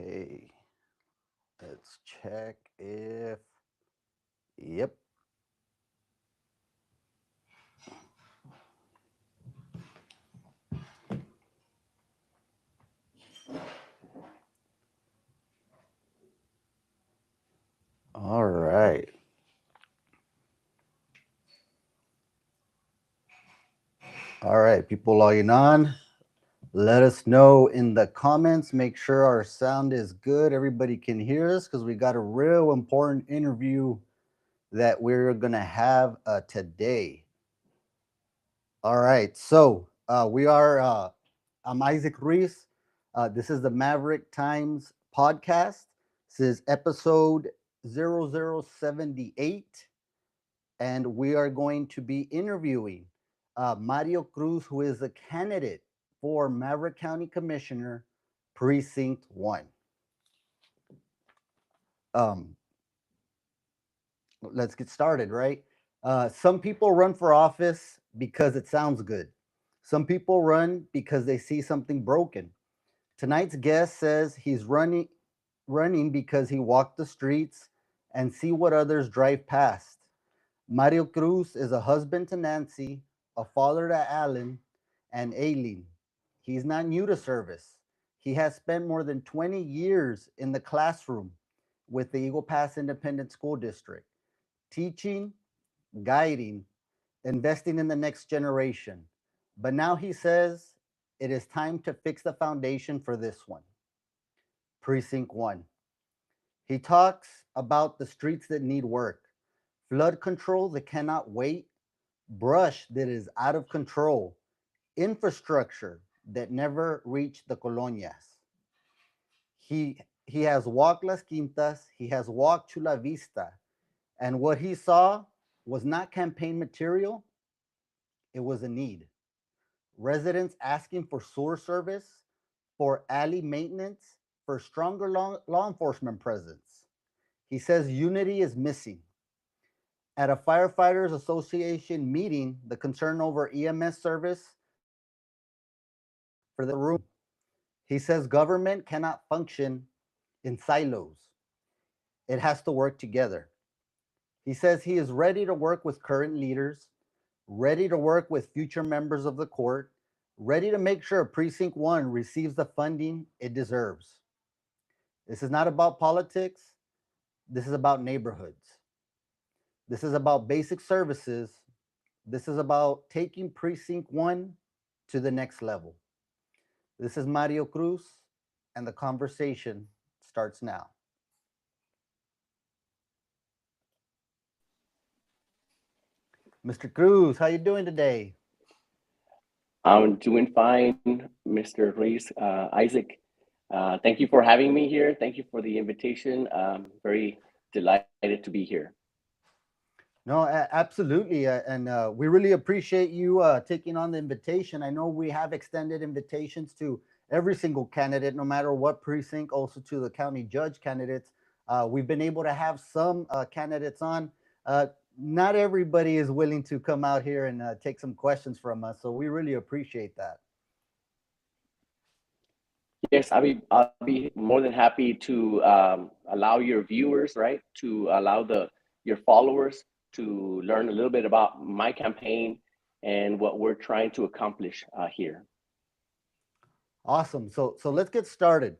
Okay, let's check if, yep. All right. All right, people logging on. Let us know in the comments. Make sure our sound is good. Everybody can hear us because we got a real important interview that we're going to have today. All right. I'm Isaac Ruiz. This is the Maverick Times podcast. This is episode 0078. And we are going to be interviewing Mario Cruz, who is a candidate for Maverick County Commissioner, Precinct 1. Um, let's get started, right? Some people run for office because it sounds good. Some people run because they see something broken. Tonight's guest says he's running because he walked the streets and see what others drive past. Mario Cruz is a husband to Nancy, a father to Alan and Aileen. He's not new to service. He has spent more than 20 years in the classroom with the Eagle Pass Independent School District, teaching, guiding, investing in the next generation. But now he says it is time to fix the foundation for this one, Precinct 1. He talks about the streets that need work, flood control that cannot wait, brush that is out of control, infrastructure that never reached the colonias. He has walked Las Quintas, he has walked Chula Vista, and what he saw was not campaign material, it was a need. Residents asking for sewer service, for alley maintenance, for stronger law enforcement presence. He says unity is missing. At a firefighters association meeting, the concern over EMS service for the room. He says government cannot function in silos. It has to work together. He says he is ready to work with current leaders, ready to work with future members of the court, ready to make sure Precinct 1 receives the funding it deserves. This is not about politics. This is about neighborhoods. This is about basic services. This is about taking Precinct 1 to the next level. This is Mario Cruz, and the conversation starts now. Mr. Cruz, how you doing today? I'm doing fine, Mr. Reese, Isaac. Thank you for having me here. Thank you for the invitation. Very delighted to be here. No, absolutely, and we really appreciate you taking on the invitation. I know we have extended invitations to every single candidate, no matter what precinct, also to the county judge candidates. We've been able to have some candidates on. Uh, Not everybody is willing to come out here and take some questions from us, so we really appreciate that. Yes, I'll be more than happy to allow your viewers, right, to allow your followers to learn a little bit about my campaign and what we're trying to accomplish here. Awesome. So let's get started.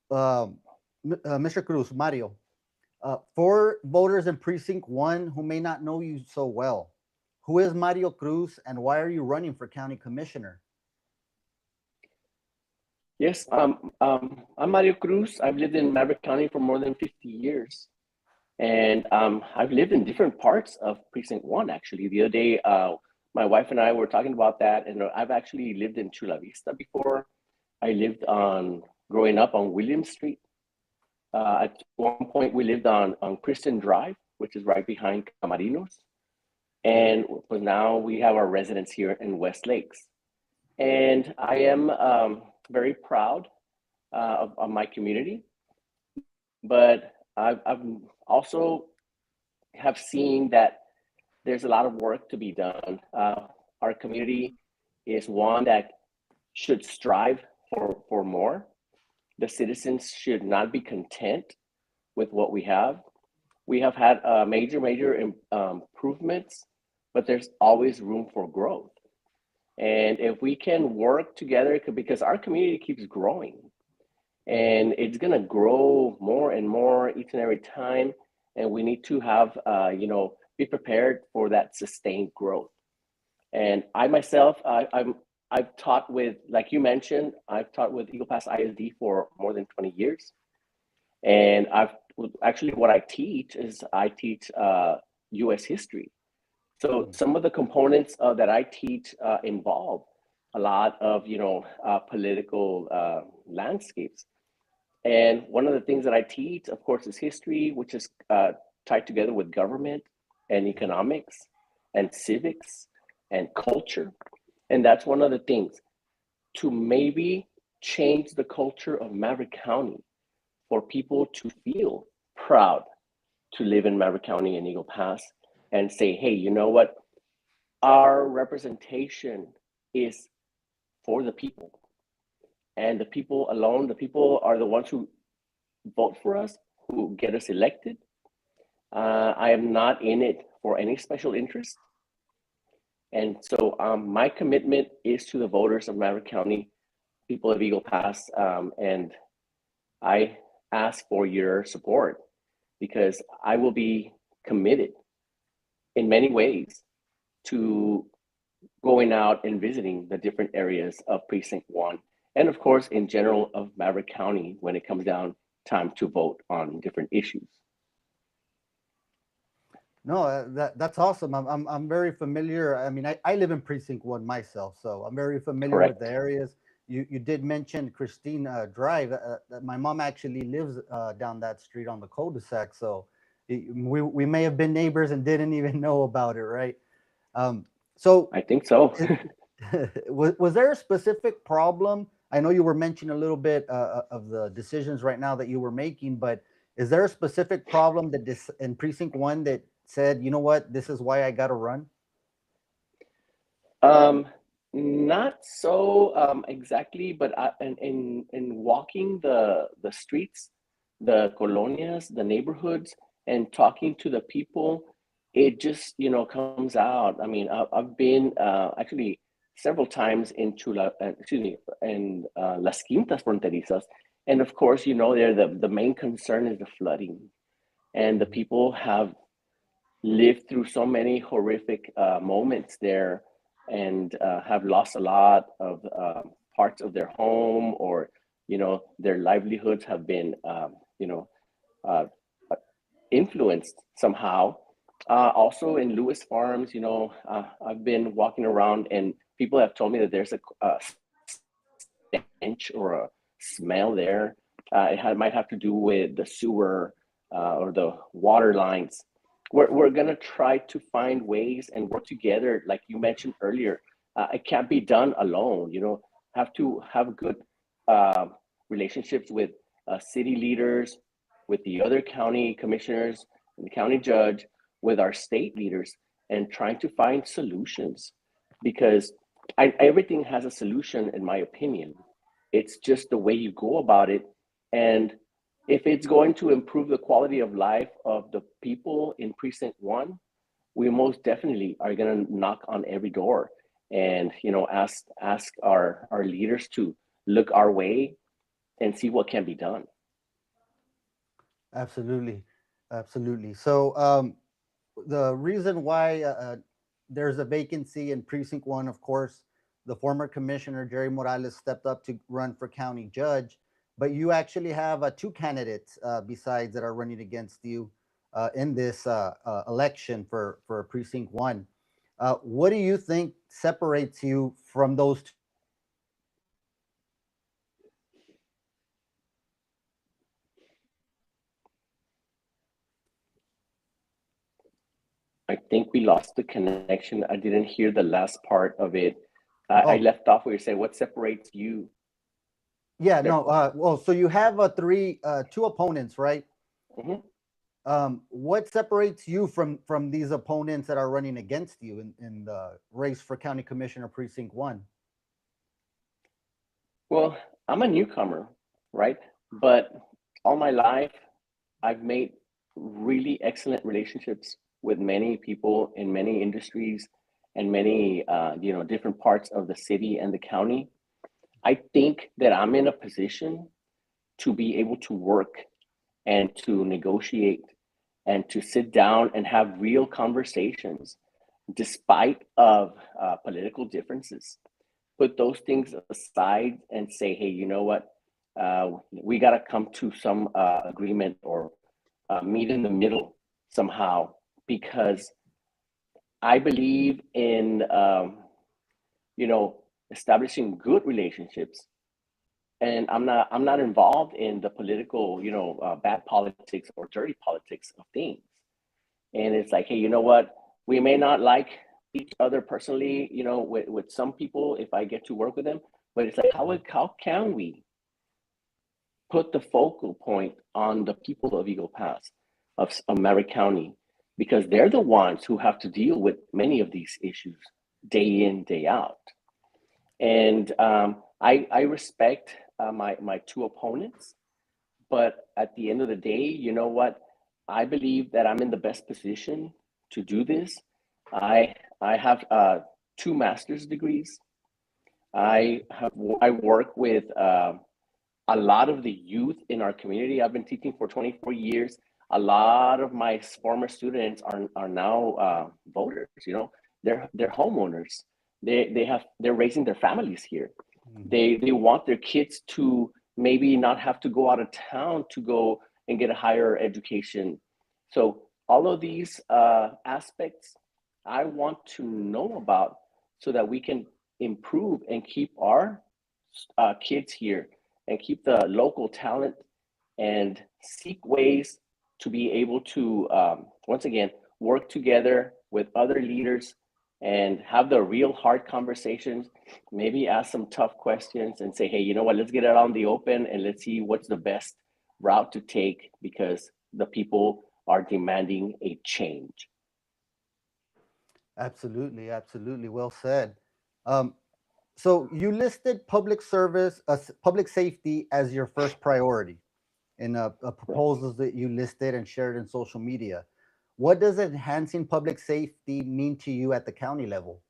Um, Mr. Cruz, Mario, for voters in Precinct 1 who may not know you so well, who is Mario Cruz and why are you running for county commissioner? Yes, I'm Mario Cruz. I've lived in Maverick County for more than 50 years. And I've lived in different parts of Precinct 1, actually. The other day, my wife and I were talking about that, and I've actually lived in Chula Vista before. I lived growing up on William Street. At one point, we lived on Kristen Drive, which is right behind Camarinos. And but now we have our residence here in West Lakes. And I am very proud of my community, but I've also have seen that there's a lot of work to be done. Our community is one that should strive for more. the citizens should not be content with what we have. We have had major improvements, but there's always room for growth. And if we can work together, because our community keeps growing and it's going to grow more and more each and every time. And we need to have, be prepared for that sustained growth. And I myself, I've taught with, like you mentioned, I've taught with Eagle Pass ISD for more than 20 years. And I've actually, what I teach is I teach US history. So some of the components that I teach involve a lot of, political landscapes. And one of the things that I teach, of course, is history, which is tied together with government and economics and civics and culture. And that's one of the things to maybe change the culture of Maverick County for people to feel proud to live in Maverick County and Eagle Pass and say, hey, you know what? Our representation is for the people. And the people alone, the people are the ones who vote for us, who get us elected. I am not in it for any special interest. And so my commitment is to the voters of Maverick County, people of Eagle Pass, and I ask for your support because I will be committed in many ways to going out and visiting the different areas of Precinct 1, and of course, in general of Maverick County when it comes down time to vote on different issues. No, that's awesome. I'm very familiar. I mean, I live in Precinct 1 myself, so I'm very familiar with Correct. the areas. You did mention Christine Drive. My mom actually lives down that street on the cul-de-sac, so we may have been neighbors and didn't even know about it, right? So I think so. was there a specific problem? I know you were mentioning a little bit of the decisions right now that you were making, but is there a specific problem that this in Precinct 1 that said, you know what, this is why I got to run? Um, Not so exactly, but in walking the streets, the colonias, the neighborhoods, and talking to the people, it just comes out. I mean, I've been actually several times into in Las Quintas Fronterizas, and of course, there the main concern is the flooding, and the people have lived through so many horrific moments there and have lost a lot of parts of their home or their livelihoods have been uh, influenced somehow. Also in Lewis Farms, I've been walking around and people have told me that there's a stench or a smell there. Might have to do with the sewer or the water lines. We're going to try to find ways and work together, like you mentioned earlier. It can't be done alone. Have to have good uh, relationships with city leaders, with the other county commissioners, and the county judge, with our state leaders, and trying to find solutions. Because everything has a solution, in my opinion. It's just the way you go about it. And if it's going to improve the quality of life of the people in Precinct 1, we most definitely are going to knock on every door and ask our leaders to look our way and see what can be done. Absolutely, absolutely. So the reason why there's a vacancy in Precinct 1, of course, the former commissioner Jerry Morales stepped up to run for county judge, but you actually have two candidates besides that are running against you in this election for Precinct 1. What do you think separates you from those two candidates? I think we lost the connection. I didn't hear the last part of it. I Oh, left off where you say, what separates you yeah, there? no. Well, so you have two opponents, right? Mhm. What separates you from these opponents that are running against you in the race for county commissioner precinct 1? Well, I'm a newcomer, right? But all my life, I've made really excellent relationships with many people in many industries and many, different parts of the city and the county. I think that I'm in a position to be able to work and to negotiate and to sit down and have real conversations despite of political differences. Put those things aside and say, hey, you know what, we got to come to some agreement or meet in the middle somehow, because I believe in you know establishing good relationships, and I'm not involved in the political, bad politics or dirty politics of things. And it's like, hey, you know what, we may not like each other personally, with some people if I get to work with them, but it's like, how can we put the focal point on the people of Eagle Pass, of Maverick County, because they're the ones who have to deal with many of these issues day in, day out. And I respect my two opponents, but at the end of the day, you know what? I believe that I'm in the best position to do this. I I have two master's degrees. I work with a lot of the youth in our community. I've been teaching for 24 years. A lot of my former students are now voters. They're homeowners. They're raising their families here. Mhm. They want their kids to maybe not have to go out of town to go and get a higher education. So all of these aspects I want to know about, so that we can improve and keep our kids here and keep the local talent, and seek ways to be able to, once again, work together with other leaders and have the real hard conversations, maybe ask some tough questions and say, hey, you know what, let's get it on the open and let's see what's the best route to take, because the people are demanding a change. Absolutely, absolutely. Well said. Um, so you listed public service, public safety as your first priority in proposals that you listed and shared in social media. What does enhancing public safety mean to you at the county level?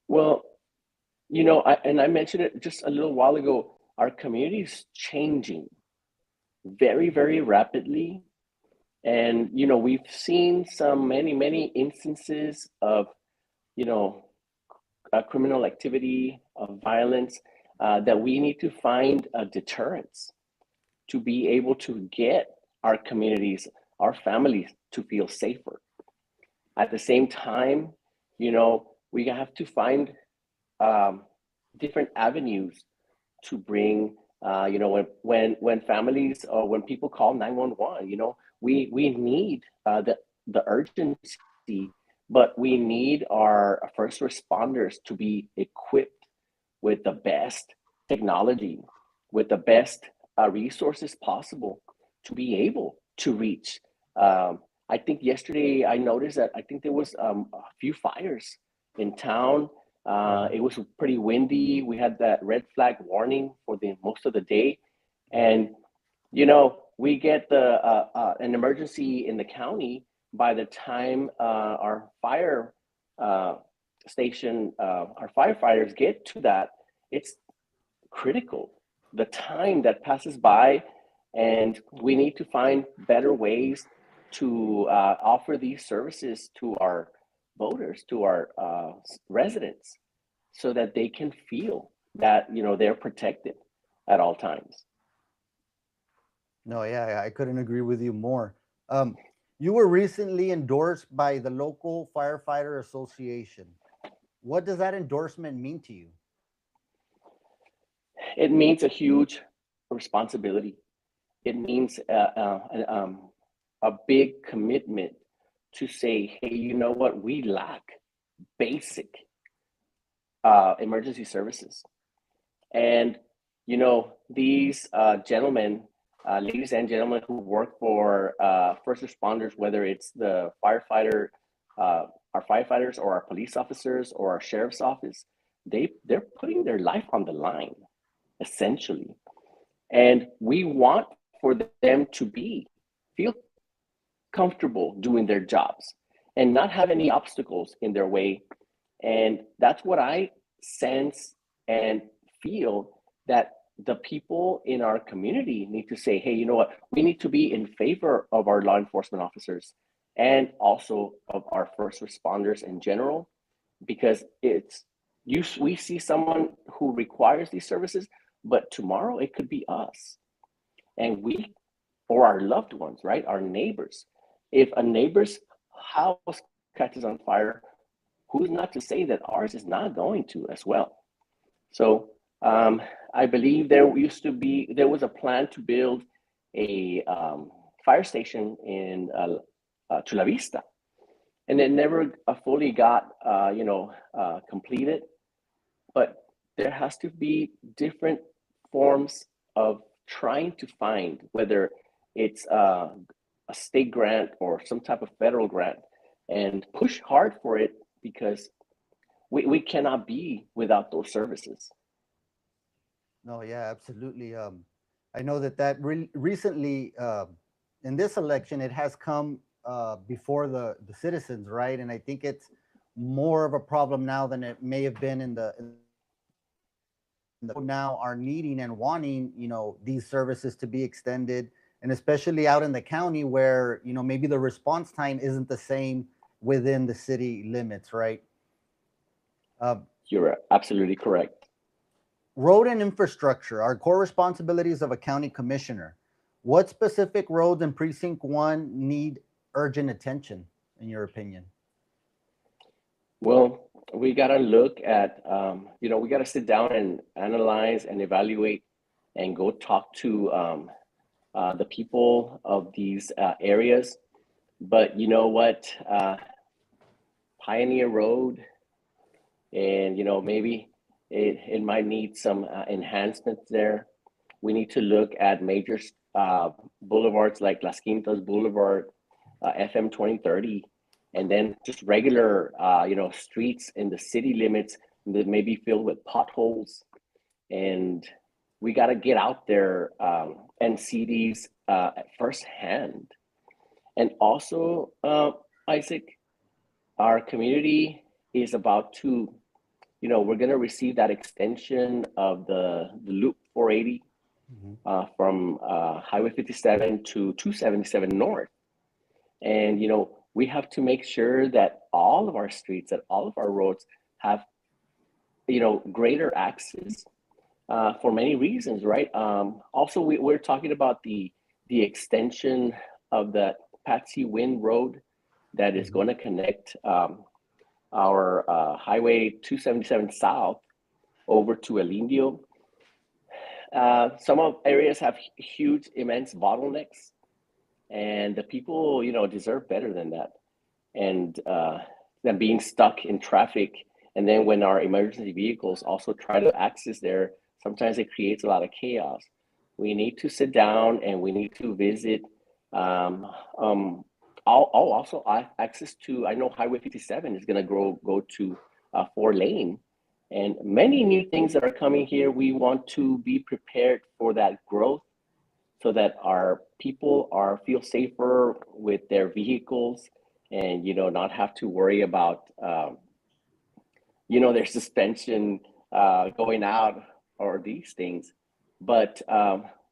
Well, and I mentioned it just a little while ago, our community is changing very, very rapidly. And, we've seen many instances of, you know, criminal activity, of violence, that we need to find a deterrence to be able to get our communities, our families to feel safer. At the same time, we have to find um, different avenues to bring, when families or when people call 911, we need the urgency, but we need our first responders to be equipped with the best technology, with the best resources possible to be able to reach. Um, I think yesterday I noticed that I think there was a few fires in town. Mhm. It was pretty windy. We had that red flag warning for the most of the day, and we get the an emergency in the county. By the time our fire uh, station, our firefighters get to that, it's critical. The time that passes by, and we need to find better ways to offer these services to our voters, to our residents, so that they can feel that they're protected at all times. No, yeah, I couldn't agree with you more. Um, you were recently endorsed by the local firefighter association. What does that endorsement mean to you? It means a huge responsibility. It means a big commitment to say, hey, you know what, we lack basic emergency services. And, these gentlemen, ladies and gentlemen who work for first responders, whether it's the uh, our firefighters or our police officers or our sheriff's office, they're putting their life on the line, essentially. And we want for them to feel comfortable doing their jobs and not have any obstacles in their way. And that's what I sense and feel, that the people in our community need to say, hey, you know what? We need to be in favor of our law enforcement officers and also of our first responders in general, because we see someone who requires these services, but tomorrow it could be us. And we, or our loved ones, right? Our neighbors. If a neighbor's house catches on fire, who's not to say that ours is not going to as well? So I believe there was a plan to build a fire station in Chula Vista, and it never fully got completed. But there has to be different forms of trying to find, whether it's a state grant or some type of federal grant, and push hard for it, because we cannot be without those services. No, yeah, absolutely. I know that recently in this election, it has come before the citizens, right? And I think it's more of a problem now than it may have been now are needing and wanting, these services to be extended, and especially out in the county where, maybe the response time isn't the same within the city limits, right? Uh, You're absolutely correct. Road and infrastructure are core responsibilities of a county commissioner. What specific roads in Precinct 1 need urgent attention, in your opinion? Well, we got to look at, we got to sit down and analyze and evaluate and go talk to the people of these areas. But you know what? Pioneer Road, and maybe it might need some enhancements there. We need to look at major boulevards like Las Quintas Boulevard, FM 2030, and then just regular streets in the city limits that may be filled with potholes. And we got to get out there and see these firsthand. And also, Isaac, our community is about to, we're going to receive that extension of the Loop 480 from Highway 57 to 277 North. And, we have to make sure that all of our streets, that all of our roads have, greater access for many reasons, right? Also, we're talking about the extension of the Patsy Wynn Road that is going to connect our Highway 277 South over to El Indio. Some of areas have huge, immense bottlenecks, and the people, deserve better than that, and than being stuck in traffic. And then when our emergency vehicles also try to access there, sometimes it creates a lot of chaos. We need to sit down and we need to visit. I'll also access to, I know Highway 57 is going to go to 4 lane, and many new things that are coming here. We want to be prepared for that growth so that our people feel safer with their vehicles, and not have to worry about their suspension going out or these things. But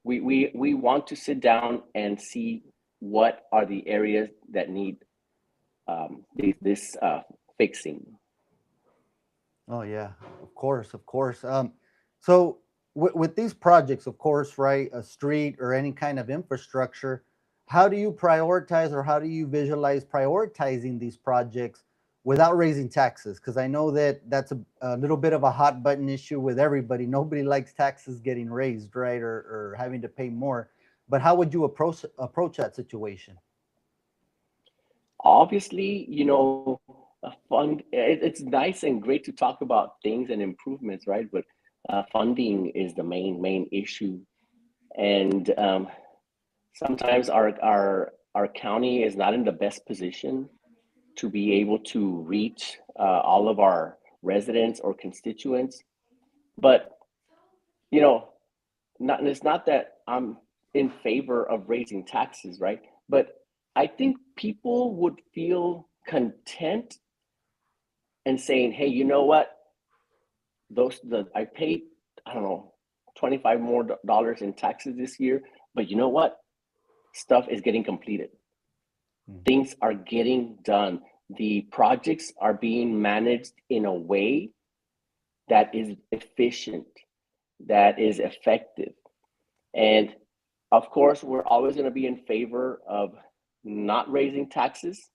we want to sit down and see what are the areas that need this fixing. Oh yeah, of course, of course. So with these projects, of course, right, a street or any kind of infrastructure, how do you prioritize, or how do you visualize prioritizing these projects without raising taxes? Because I know that that's a little bit of a hot button issue with everybody. Nobody likes taxes getting raised, right, or having to pay more. But how would you approach that situation? Obviously, it's nice and great to talk about things and improvements, right? But funding is the main issue. And sometimes our county is not in the best position to be able to reach all of our residents or constituents. But, you know, it's not that I'm in favor of raising taxes, right? But I think people would feel content and saying, hey, you know what? I paid, I don't know, 25 more dollars in taxes this year, but you know what? Stuff is getting completed. Mm. Things are getting done. The projects are being managed in a way that is efficient, that is effective. And of course, we're always going to be in favor of not raising taxes.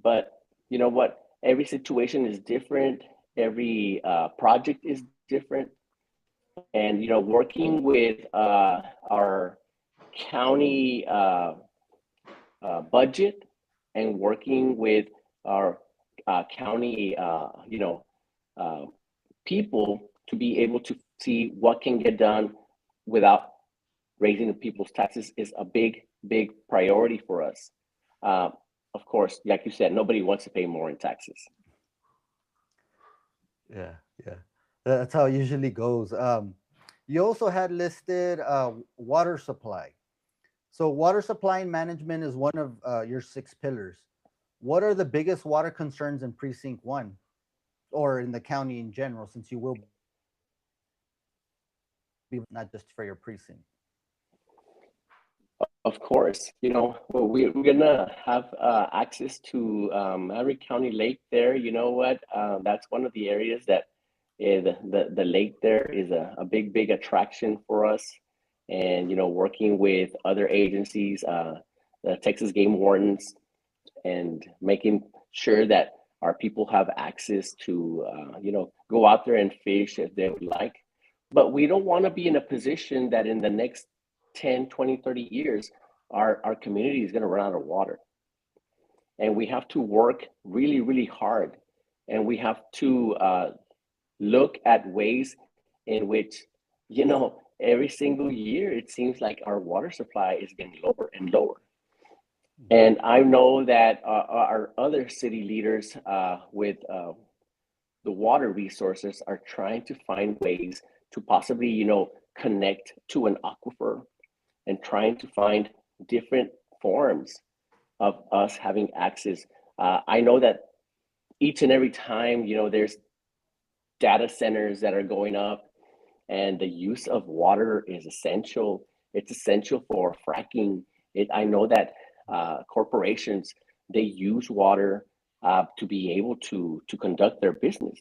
But you know what? Every situation is different. Every project is different. And working with our county budget and working with our county, uh, people to be able to see what can get done without raising the people's taxes is a big priority for us. Uh, of course, like you said, nobody wants to pay more in taxes. Yeah, yeah. That's how it usually goes. You also had listed water supply. So, water supply and management is one of your six pillars. What are the biggest water concerns in Precinct 1 or in the county in general, since you will be not just for your precinct? Of course, well, we're gonna have access to Maverick County Lake there. You know what? That's one of the areas that the lake there is a big attraction for us. And working with other agencies, the Texas Game Wardens, and making sure that our people have access to go out there and fish if they would like. But we don't want to be in a position that in the next 10, 20, 30 years our community is going to run out of water. And we have to work really hard, and we have to look at ways in which every single year it seems like our water supply is getting lower and lower. And I know that our other city leaders with the water resources are trying to find ways to possibly, connect to an aquifer, and trying to find different forms of us having access. I know that each and every time, there's data centers that are going up, and the use of water is essential. It's essential for fracking. I know that corporations, they use water to be able to conduct their business,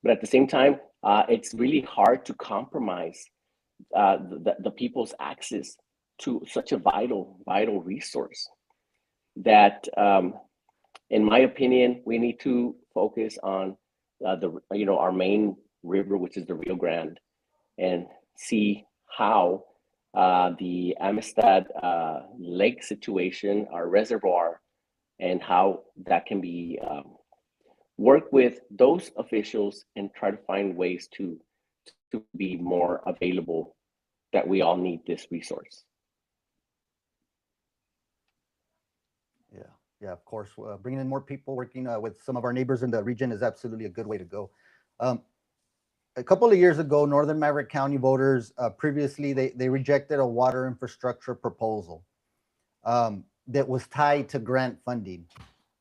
but at the same time, it's really hard to compromise the people's access to such a vital resource. That, in my opinion, we need to focus on our main river, which is the Rio Grande, and see how the Amistad Lake situation, our reservoir, and how that can be work with those officials and try to find ways to be more available, that we all need this resource. Yeah, yeah, of course. Bringing in more people, working with some of our neighbors in the region is absolutely a good way to go. Um, a couple of years ago, Northern Maverick County voters previously they rejected a water infrastructure proposal that was tied to grant funding.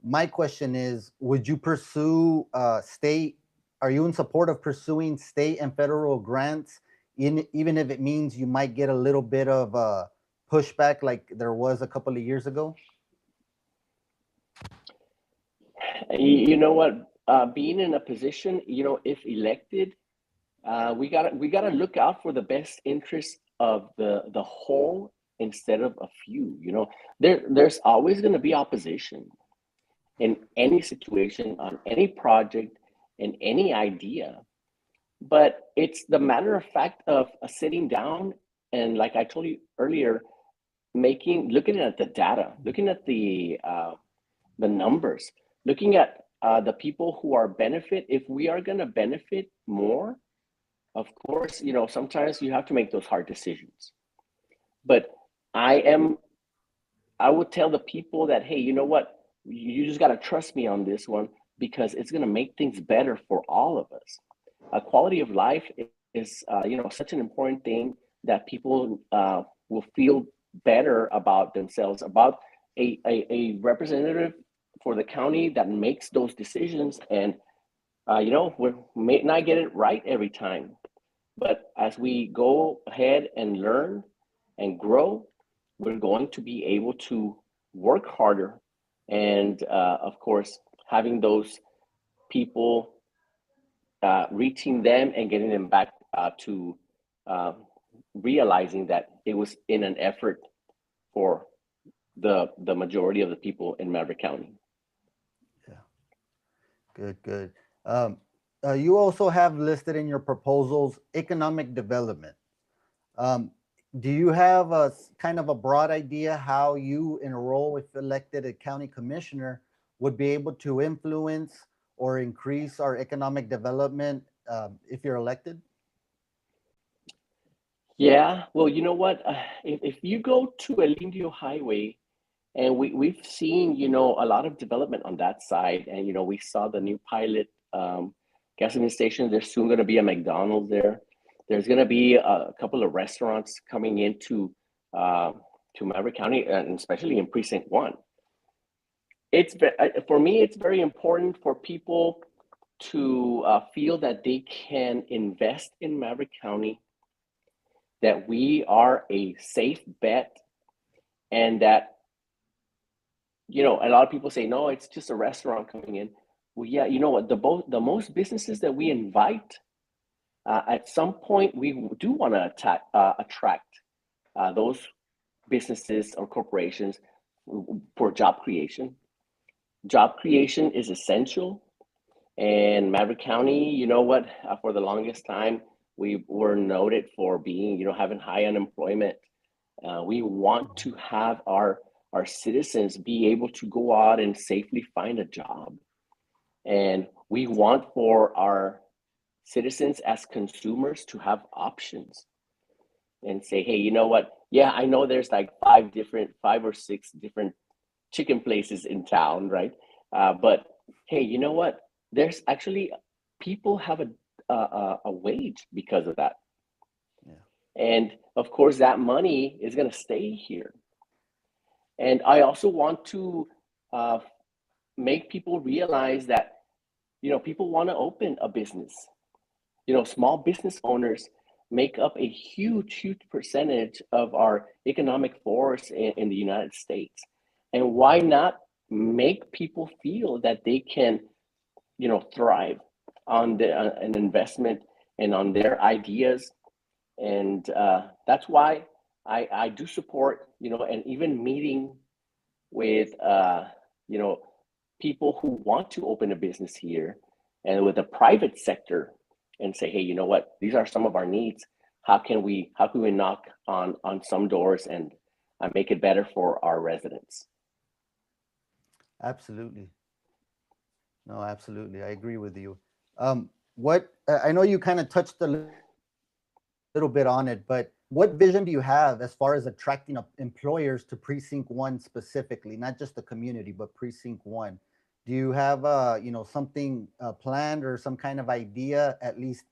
My question is, would you pursue state? Are you in support of pursuing state and federal grants, even if it means you might get a little bit of pushback, like there was a couple of years ago? You know what? Being in a position, if elected, we gotta look out for the best interests of the whole instead of a few. There's always going to be opposition in any situation, on any project, in any idea. But it's the matter of fact of sitting down and, like I told you earlier, looking at the data, looking at the numbers, looking at the people who are benefit. If we are going to benefit more, of course, sometimes you have to make those hard decisions. But I am, I would tell the people that, hey, you know what? You just got to trust me on this one, because it's going to make things better for all of us. A quality of life is, such an important thing that people will feel better about themselves, about a representative for the county that makes those decisions. And we may not get it right every time, but as we go ahead and learn and grow, we're going to be able to work harder. And of course, having those people, reaching them and getting them back to uh, realizing that it was in an effort for the majority of the people in Maverick County. Yeah, good, good. Um, you also have listed in your proposals economic development. Um, do you have kind of a broad idea how you, in a role if elected a county commissioner, would be able to influence or increase our economic development if you're elected? Yeah, well, you know what? If you go to El Indio Highway, and we've seen, a lot of development on that side, and we saw the new pilot gasoline station. There's soon going to be a McDonald's there. There's going to be a couple of restaurants coming into to Maverick County, and especially in Precinct One. For me, it's very important for people to feel that they can invest in Maverick County, that we are a safe bet, and that a lot of people say, no, it's just a restaurant coming in. Well, yeah, you know what? The most businesses that we invite, at some point, we do want to attract those businesses or corporations for job creation. Job creation is essential. And Maverick County, you know what? For the longest time, we were noted for being, having high unemployment. We want to have our citizens be able to go out and safely find a job. And we want for our citizens as consumers to have options and say, hey, you know what? Yeah, I know there's like five or six different chicken places in town, right? But hey, you know what? There's actually people have a wage because of that. Yeah. And of course, that money is going to stay here. And I also want to uh, make people realize that, people want to open a business. Small business owners make up a huge percentage of our economic force in the United States. And why not make people feel that they can, thrive on an investment and on their ideas? And that's why I do support, and even meeting with you know people who want to open a business here, and with the private sector, and say, hey, you know what, these are some of our needs. How can we knock on some doors and make it better for our residents? Absolutely. No, absolutely. I agree with you. What I know you kind of touched a little bit on it, but what vision do you have as far as attracting employers to Precinct One specifically, not just the community, but Precinct One? Do you have something planned or some kind of idea, at least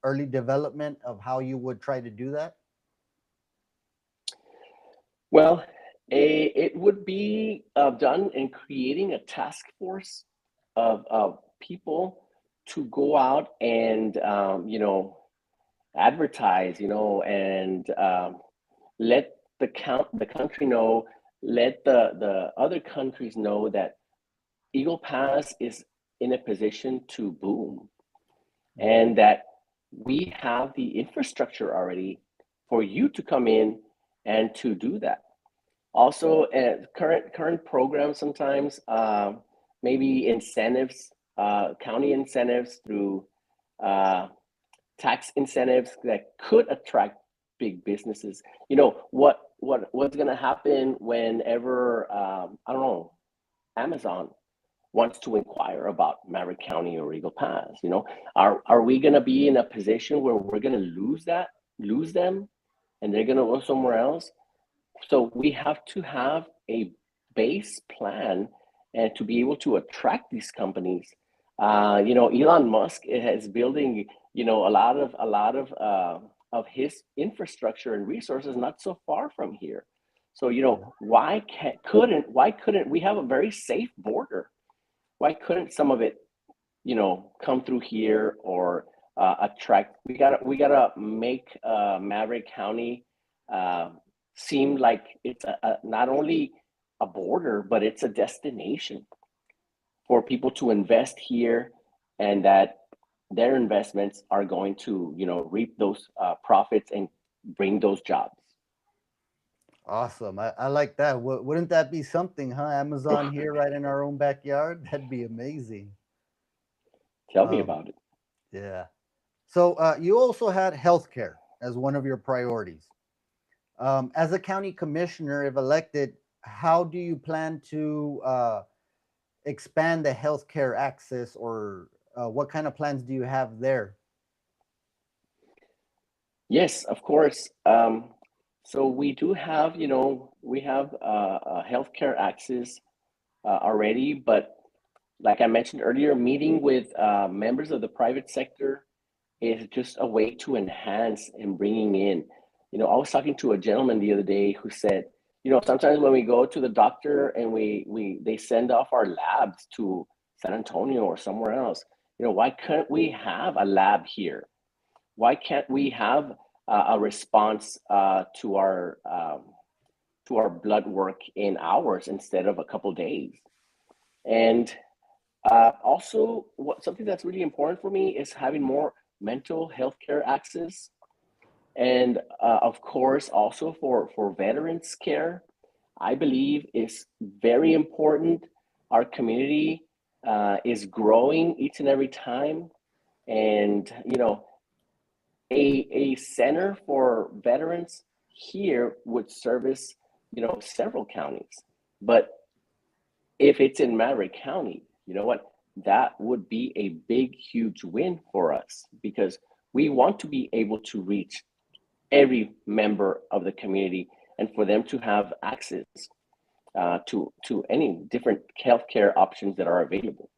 early development of how you would try to do that? Well, it would be done in creating a task force of people to go out and advertise, and let the country know, let the other countries know that Eagle Pass is in a position to boom, Mhm. and that we have the infrastructure already for you to come in and to do that. Also, current programs sometimes, maybe incentives, county incentives through uh, tax incentives that could attract big businesses. What's going to happen whenever I don't know, Amazon wants to inquire about Maverick County or Eagle Pass? Are we going to be in a position where we're going to lose them, and they're going to go somewhere else? So we have to have a base plan and to be able to attract these companies. Elon Musk is building, a lot of of his infrastructure and resources not so far from here. So, Yeah. why couldn't we have a very safe border? Why couldn't some of it, come through here or attract? We gotta make Maverick County uh, seem like it's not only a border, but it's a destination for people to invest here, and that their investments are going to, reap those profits and bring those jobs. Awesome. I like that. Wouldn't that be something, huh? Amazon here right in our own backyard? That'd be amazing. Tell me Um, about it. yeah. So you also had healthcare as one of your priorities. As a county commissioner, if elected, how do you plan to expand the healthcare access, or what kind of plans do you have there? Yes, of course. So we do have, we have healthcare access already, but like I mentioned earlier, meeting with members of the private sector is just a way to enhance and bringing in. I was talking to a gentleman the other day who said, sometimes when we go to the doctor and we they send off our labs to San Antonio or somewhere else, why couldn't we have a lab here? Why can't we have a response to our blood work in hours instead of a couple days? And also, something that's really important for me is having more mental health care access, and of course, also for veterans care. I believe is very important. Our community is growing each and every time, and a center for veterans here would service several counties. But if it's in Maverick County, you know what? That would be a big, huge win for us because we want to be able to reach every member of the community and for them to have access to any different healthcare options that are available.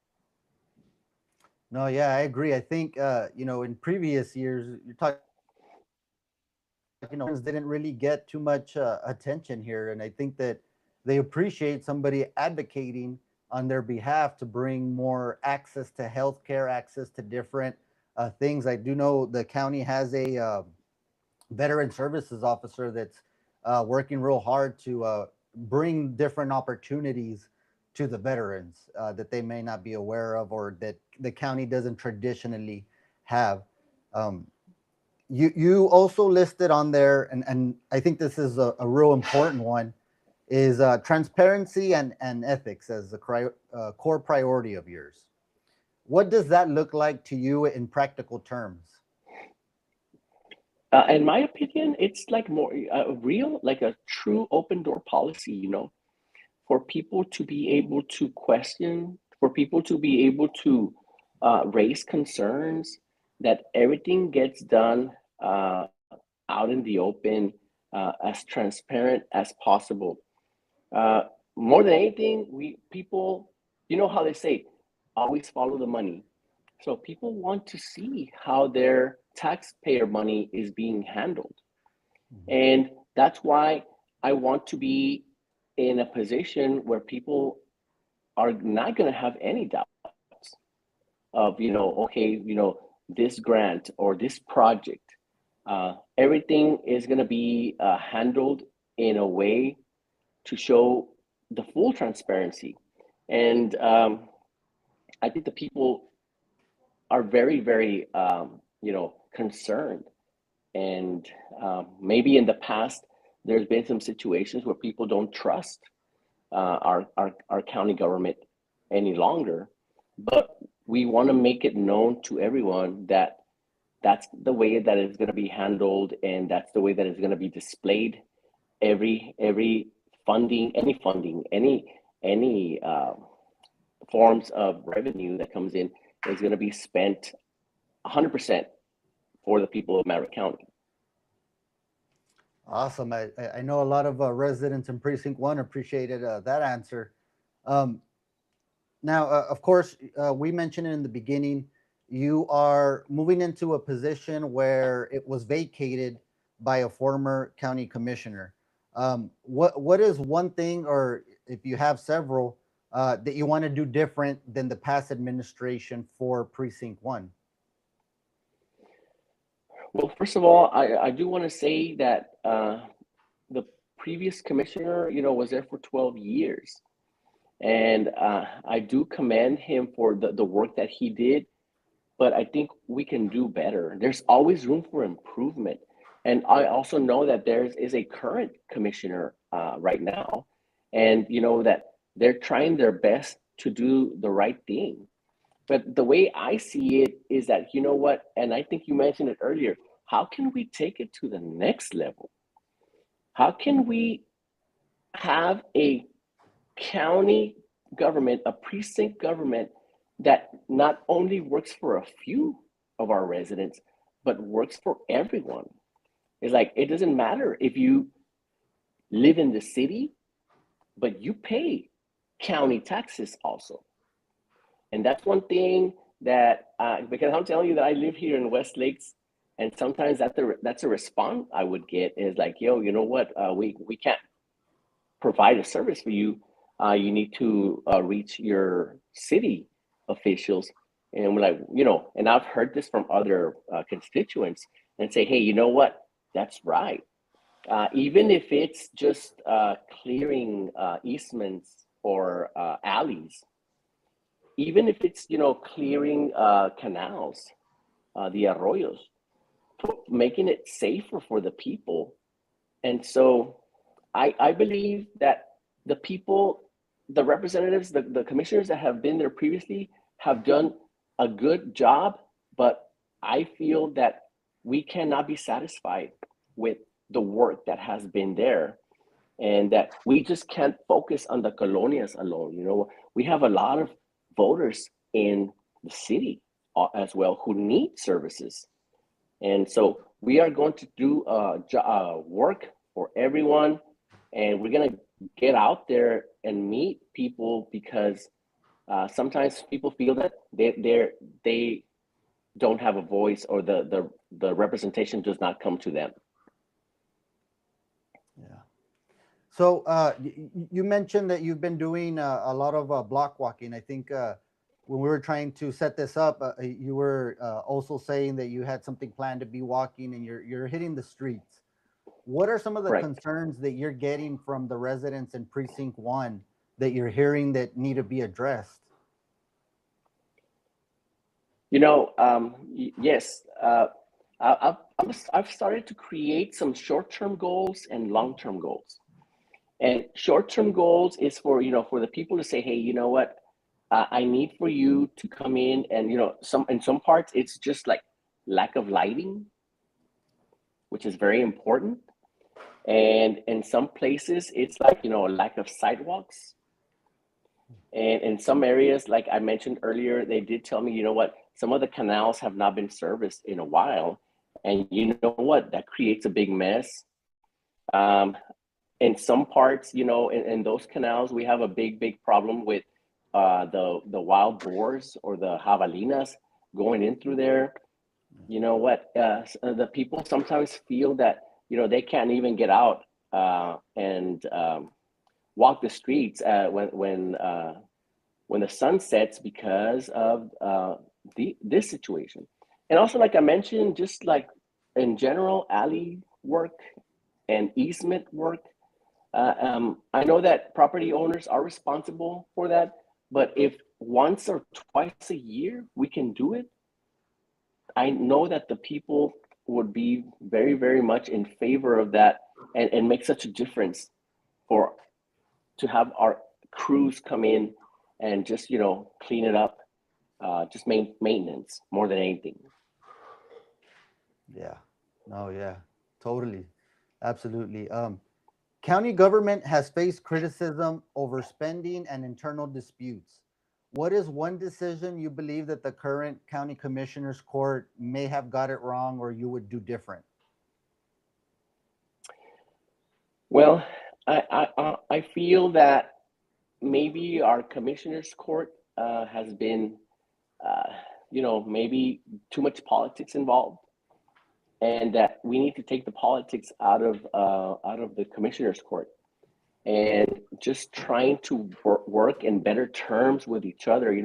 No, yeah, I agree. I think in previous years, you're talking, didn't really get too much attention here, and I think that they appreciate somebody advocating on their behalf to bring more access to healthcare, access to different things. I do know the county has a veteran services officer that's working real hard to bring different opportunities to the veterans that they may not be aware of or that the county doesn't traditionally have. Um, you also listed on there, and I think this is a real important one, is transparency and ethics as a core priority of yours. What does that look like to you in practical terms? In my opinion, it's like more real, like a true open door policy, for people to be able to question, for people to be able to raise concerns, that everything gets done out in the open, as transparent as possible. Uh, More than anything, we people, how they say, always follow the money. So people want to see how their taxpayer money is being handled. Mhm. And that's why I want to be in a position where people are not going to have any doubts of, okay, this grant or this project, everything is going to be handled in a way to show the full transparency. And I think the people are very, very, concerned. And maybe in the past, there's been some situations where people don't trust our county government any longer. But we want to make it known to everyone that that's the way that it's going to be handled, and that's the way that it's going to be displayed. Every funding, any forms of revenue that comes in is going to be spent 100% for the people of Maverick County. Awesome. I know a lot of residents in Precinct One appreciated that answer. Um, Now, of course, we mentioned it in the beginning. you are moving into a position where it was vacated by a former county commissioner. What is one thing, or if you have several, that you want to do different than the past administration for Precinct One? Well, first of all, I do want to say that the previous commissioner, was there for 12 years. And I do commend him for the work that he did, but I think we can do better. There's always room for improvement. And I also know that there is a current commissioner right now, and that they're trying their best to do the right thing. But the way I see it is that, what, and I think you mentioned it earlier, how can we take it to the next level? How can we have a county government, a precinct government that not only works for a few of our residents, but works for everyone? It's like, it doesn't matter if you live in the city, but you pay county taxes also. And that's one thing that, because I'm telling you that I live here in West Lakes, and sometimes that's a response I would get is like, yo, you know what? We can't provide a service for you. You need to reach your city officials. And we're like, and I've heard this from other constituents and say, hey, you know what? That's right. Even if it's just clearing easements or alleys, even if it's, clearing canals, the arroyos, making it safer for the people. And so I believe that the people, the representatives, the commissioners that have been there previously have done a good job, but I feel that we cannot be satisfied with the work that has been there, and that we just can't focus on the colonias alone. We have a lot of voters in the city as well who need services. And so we are going to do work for everyone, and we're going to get out there and meet people, because sometimes people feel that they don't have a voice, or the representation does not come to them. Yeah. So you mentioned that you've been doing a lot of block walking. I think when we were trying to set this up, you were also saying that you had something planned to be walking, and you're hitting the streets. What are some of the Right. concerns that you're getting from the residents in Precinct One that you're hearing that need to be addressed? Yes, I've started to create some short-term goals and long-term goals. And short-term goals is for, for the people to say, hey, you know what, I need for you to come in, and, in some parts, it's just like lack of lighting, which is very important. And in some places, it's like, a lack of sidewalks. And in some areas, like I mentioned earlier, they did tell me, what, some of the canals have not been serviced in a while. And you know what, that creates a big mess. In some parts, in those canals, we have a big problem with the wild boars, or the javelinas, going in through there. You know what, the people sometimes feel that, they can't even get out and walk the streets when the sun sets, because of this situation. And also, like I mentioned, just like in general, alley work and easement work. I know that property owners are responsible for that, but if once or twice a year we can do it, I know that the people would be very, very much in favor of that, and make such a difference for to have our crews come in and just, clean it up, just maintenance more than anything. Yeah. No, yeah. Totally. Absolutely. County government has faced criticism over spending and internal disputes. What is one decision you believe that the current county commissioners court may have got it wrong, or you would do different? Well, I feel that maybe our commissioners court has been maybe too much politics involved, and that we need to take the politics out of the commissioner's court, and just trying to work in better terms with each other.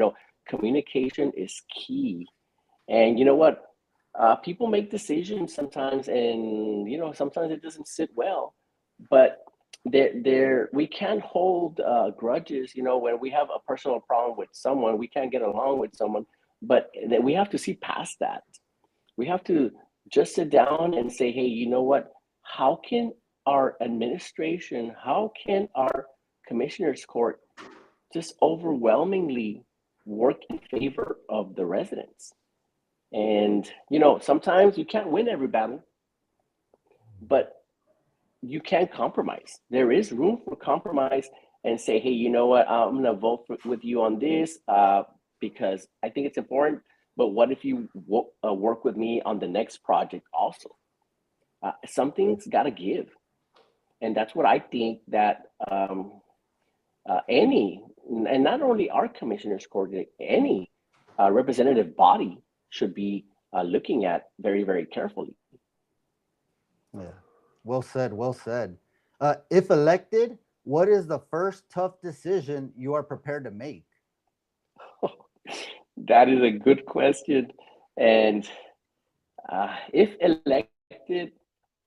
Communication is key. And you know what? People make decisions sometimes, and sometimes it doesn't sit well. But we can't hold grudges. When we have a personal problem with someone, we can't get along with someone, but that we have to see past that. We have to just sit down and say, hey, you know what? How can our administration, how can our commissioners court just overwhelmingly work in favor of the residents? And sometimes you can't win every battle, but you can compromise. There is room for compromise, and say, hey, you know what? I'm going to vote with you on this because I think it's important. But what if you work with me on the next project also? Something's got to give. And that's what I think that any, and not only our commissioners court, any representative body should be looking at very, very carefully. Yeah. Well said. Well said. If elected, what is the first tough decision you are prepared to make? That is a good question. And if elected,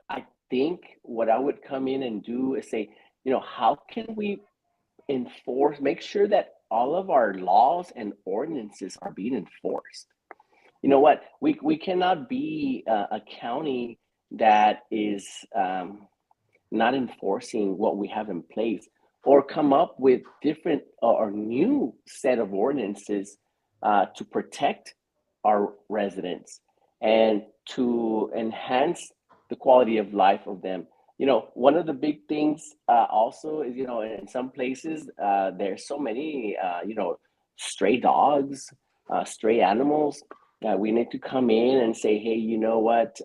I think what I would come in and do is say, how can we make sure that all of our laws and ordinances are being enforced? You know what? We cannot be a county that is not enforcing what we have in place, or come up with different or new set of ordinances to protect our residents and to enhance the quality of life of them. One of the big things also is, in some places, there's so many, stray dogs, stray animals. We need to come in and say, hey, you know what?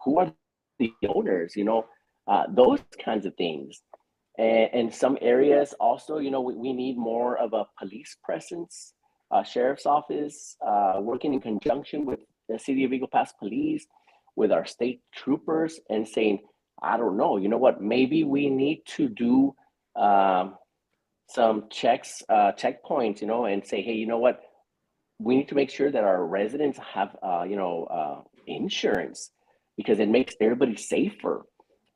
Who are the owners? Those kinds of things. And some areas also, we need more of a police presence, sheriff's office, working in conjunction with the City of Eagle Pass Police, with our state troopers, and saying, I don't know, you know what, maybe we need to do some checkpoints, and say, hey, you know what, we need to make sure that our residents have, insurance, because it makes everybody safer,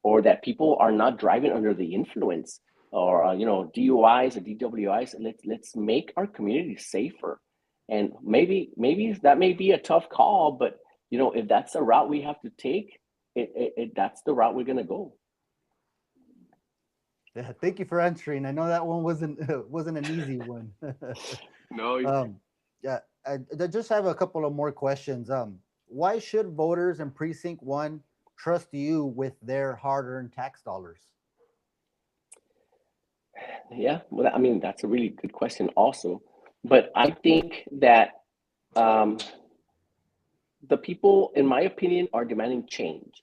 or that people are not driving under the influence, or DUIs or DWIs. Let's make our community safer. And maybe that may be a tough call, but if that's the route we have to take, that's the route we're going to go. Yeah, thank you for answering. I know that one wasn't an easy one. No. Yeah, I just have a couple of more questions. Why should voters in Precinct 1 trust you with their hard-earned tax dollars? Yeah, well, I mean, that's a really good question also. But I think that the people, in my opinion, are demanding change.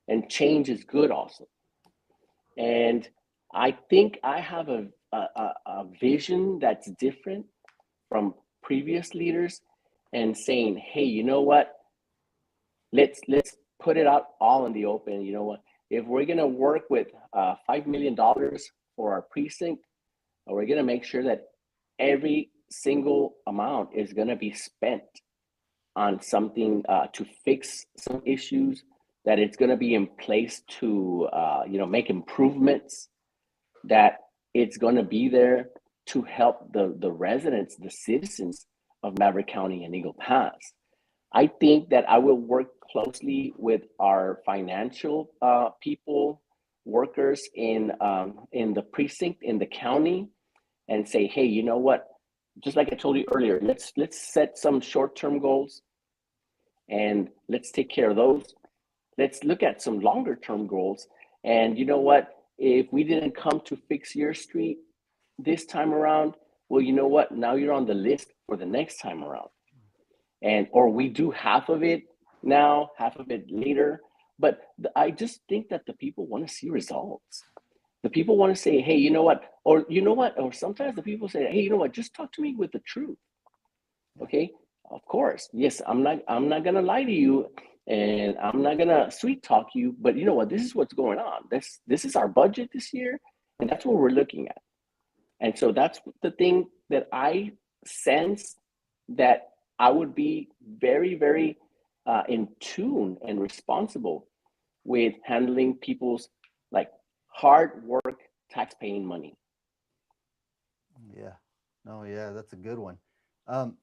And change is good also. And I think I have a vision that's different from previous leaders, and saying, hey, you know what? Let's put it out all in the open. You know what? If we're gonna work with $5 million for our precinct, we're gonna make sure that every single amount is gonna be spent on something to fix some issues, that it's gonna be in place to make improvements, that it's gonna be there to help the residents, the citizens of Maverick County and Eagle Pass. I think that I will work closely with our financial people, workers in the precinct, in the county, and say, hey, you know what? Just like I told you earlier, let's set some short-term goals, and let's take care of those. Let's look at some longer-term goals. And you know what? If we didn't come to fix your street this time around, well, you know what? Now you're on the list for the next time around. And or we do half of it now, half of it later. But I just think that the people want to see results. The people want to say, hey, you know what? Or sometimes the people say, hey, you know what? Just talk to me with the truth. Yeah. Okay, of course. Yes, I'm not gonna lie to you, and I'm not gonna sweet talk you, but you know what? This is what's going on. This is our budget this year, and that's what we're looking at. And so that's the thing that I sense that I would be very, very in tune and responsible with handling people's like hard work, tax paying money. Yeah. No, yeah, that's a good one.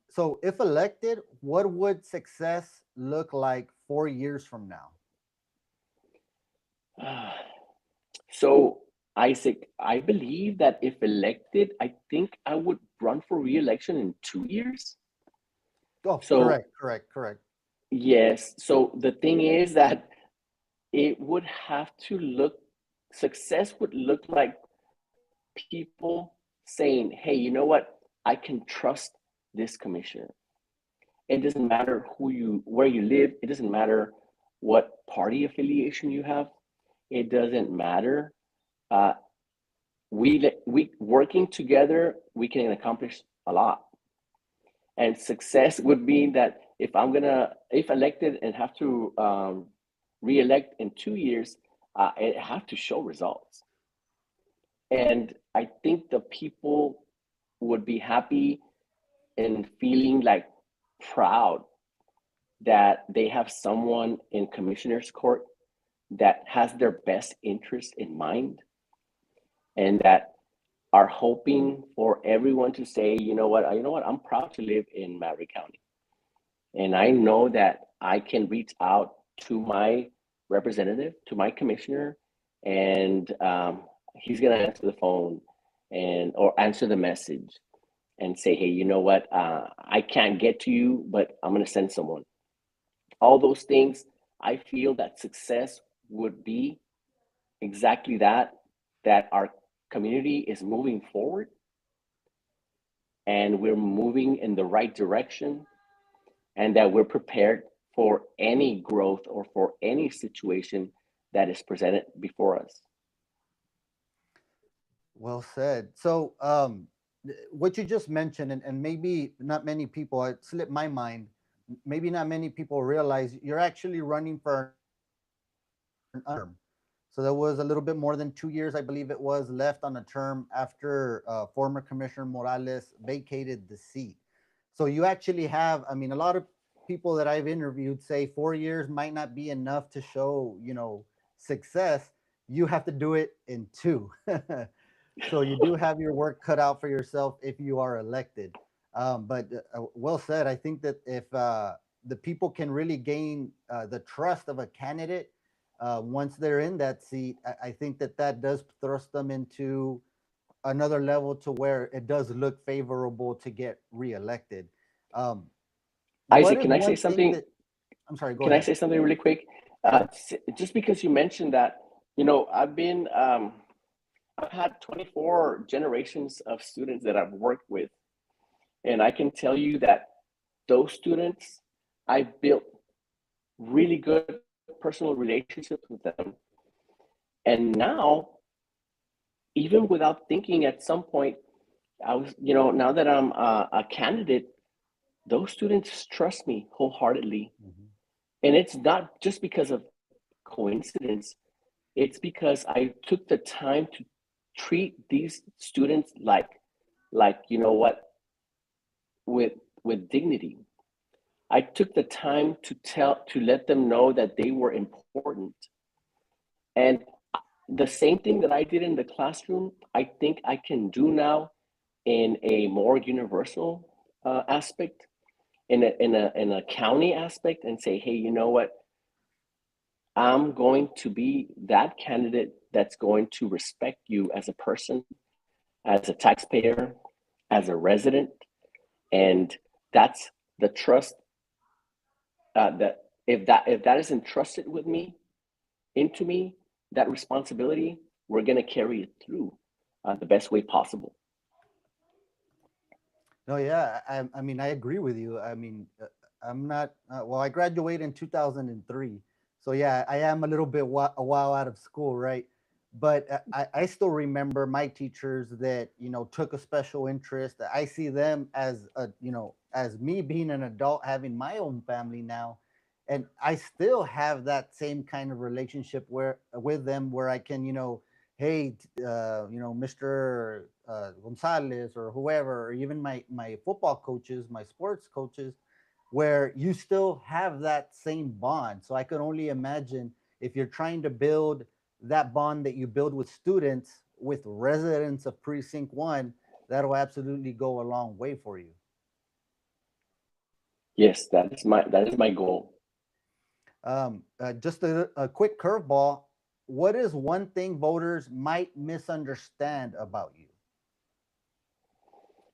So if elected, what would success look like 4 years from now? So, Isaac, I believe that if elected, I think I would run for re-election in 2 years. Oh, So, correct, correct, correct. yes. So the thing is that it would have to look, success would look like people saying, hey, you know what? I can trust this commissioner. It doesn't matter where you live. It doesn't matter what party affiliation you have. It doesn't matter. Uh, we working together, we can accomplish a lot. And success would be that if elected and have to re-elect in 2 years, I have to show results. And I think the people would be happy and feeling like proud that they have someone in commissioner's court that has their best interest in mind and that are hoping for everyone to say, you know what, I'm proud to live in Maverick County. And I know that I can reach out to my representative, to my commissioner, and he's gonna answer the phone and or answer the message and say, hey, you know what, I can't get to you, but I'm gonna send someone. All those things, I feel that success would be exactly that, that our community is moving forward and we're moving in the right direction and that we're prepared for any growth or for any situation that is presented before us. Well said. So, what you just mentioned, and maybe not many people, it slipped my mind. Maybe not many people realize you're actually running for an term. So there was a little bit more than 2 years, I believe it was, left on a term after former Commissioner Morales vacated the seat. So you actually have, I mean, a lot of people that I've interviewed say 4 years might not be enough to show, success. You have to do it in two. So you do have your work cut out for yourself if you are elected. But well said. I think that if the people can really gain the trust of a candidate once they're in that seat, I think that that does thrust them into another level to where it does look favorable to get reelected. Um, what Isaac, is can I say one thing something? that I'm sorry, go Can I ahead. say something really quick? Sure. Just because you mentioned that, I've had 24 generations of students that I've worked with, and I can tell you that those students, I built really good personal relationships with them. And now, even without thinking, at some point, now that I'm a candidate, those students trust me wholeheartedly. Mhm. And it's not just because of coincidence, it's because I took the time to treat these students like you know what, with dignity. I took the time to let them know that they were important. And the same thing that I did in the classroom, I think I can do now in a more universal aspect, in a county aspect, and say, hey, you know what? I'm going to be that candidate that's going to respect you as a person, as a taxpayer, as a resident, and that's the trust that if that is entrusted with me into me, that responsibility, we're going to carry it through the best way possible. No, yeah, I mean, I agree with you. I mean, I'm not, well, I graduated in 2003. So, yeah, I am a little bit a while out of school, right? but I still remember my teachers that took a special interest. I see them as as me being an adult having my own family now, and I still have that same kind of relationship where with them where I can hey, Mr. Gonzalez or whoever, or even my football coaches, my sports coaches, where you still have that same bond. So I could only imagine if you're trying to build that bond that you build with students with residents of precinct 1, that'll absolutely go a long way for you. Yes, that is my goal. Just a quick curveball. What is one thing voters might misunderstand about you?